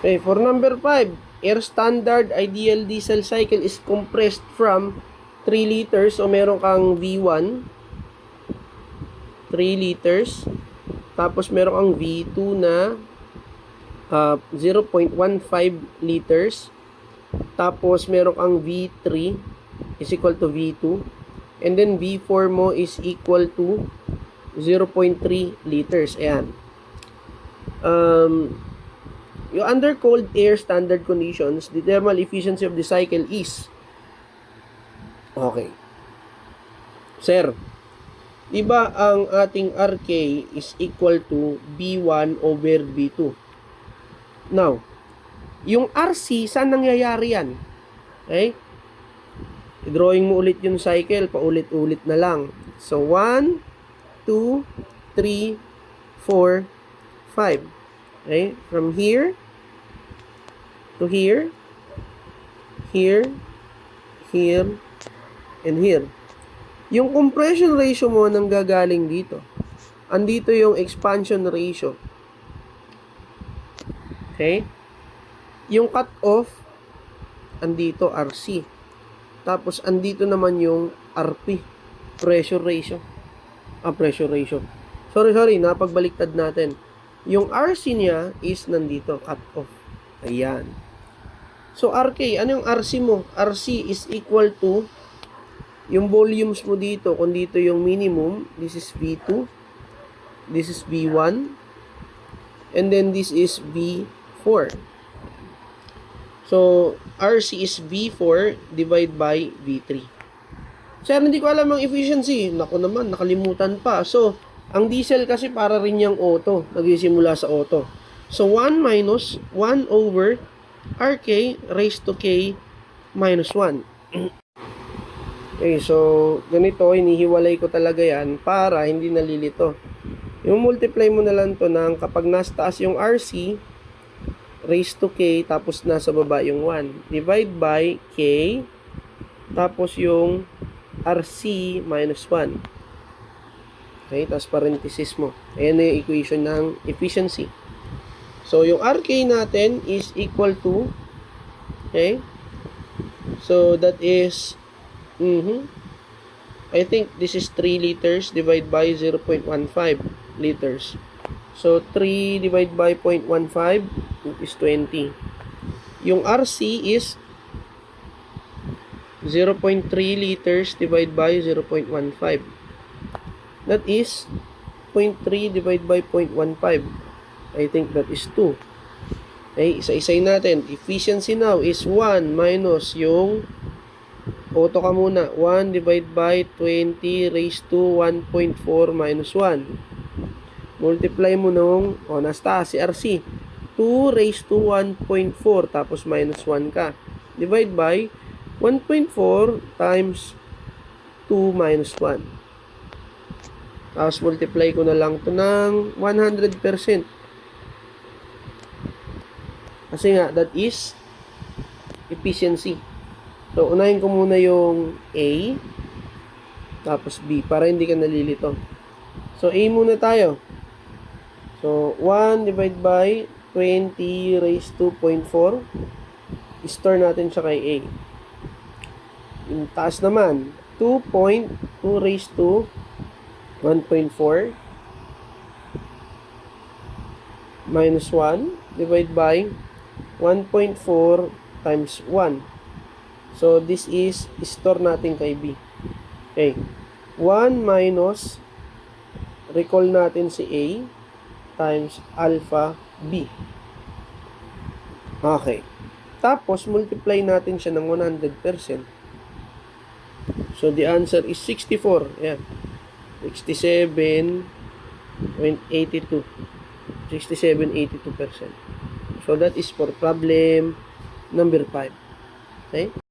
Okay, for number 5, air standard ideal diesel cycle is compressed from 3 liters. So, meron kang V1, 3 liters. Tapos, meron kang V2 na 0.15 liters. Tapos, meron kang V3 is equal to V2. And then, V4 mo is equal to 0.3 liters. Ayan. Yung under cold air standard conditions, the thermal efficiency of the cycle is, okay, sir, diba ang ating RK is equal to B1 over B2? Now, yung RC, saan nangyayari yan? Okay? I-drawing mo ulit yung cycle, paulit-ulit na lang. So, 1, 2, 3, 4, 5. Okay? From here to here, here, here, and here. Yung compression ratio mo nang gagaling dito. Andito yung expansion ratio. Okay? Yung cut-off, andito RC. Tapos, andito naman yung RP. Pressure ratio. Pressure ratio. Sorry, napagbaliktad natin. Yung RC niya is nandito, cut off. Ayan. So, RK, ano yung RC mo? RC is equal to yung volumes mo dito. Kung dito yung minimum, this is V2, this is V1, and then this is V4. So, RC is V4 divided by V3. Sir, hindi ko alam ang efficiency. Naku naman, nakalimutan pa. So, ang diesel kasi para rin yung auto. Nagsisimula sa auto. So, 1 minus 1 over RK raised to K minus 1. Okay, so, ganito, hinihiwalay ko talaga yan para hindi nalilito. Yung multiply mo na lang to ng kapag nasa taas yung RC, raised to K, tapos nasa baba yung 1. Divide by K, tapos yung RC minus 1. Okay, tapos parenthesis mo. Ayan na yung equation ng efficiency. So, yung RK natin is equal to, okay, so that is, I think this is 3 liters divided by 0.15 liters. So, 3 divided by 0.15 is 20. Yung RC is 0.3 liters divided by 0.15. That is 0.3 divided by 0.15. I think that is 2. Okay, isa-isay natin. Efficiency now is 1 minus yung auto ka muna. 1 divided by 20 raised to 1.4 minus 1. Multiply mo nung, nasta si RC. 2 raised to 1.4 tapos minus 1 ka. Divide by 1.4 times 2 minus 1. Tapos multiply ko na lang to ng 100%. Kasi nga, that is efficiency. So, unahin ko muna yung A, tapos B, para hindi ka nalilito. So, A muna tayo. So, 1 divided by 20 raised to 0.4. I-store natin siya kay A. Yung taas naman, 2.2 raised to 1.4 minus 1 divided by 1.4 times 1. So, this is store natin kay B. Okay. 1 minus, recall natin si A, times alpha B. Okay. Tapos, multiply natin siya ng 100%. So, the answer is 64. Ayan. 67.82. 67.82%. So, that is for problem number 5. Okay?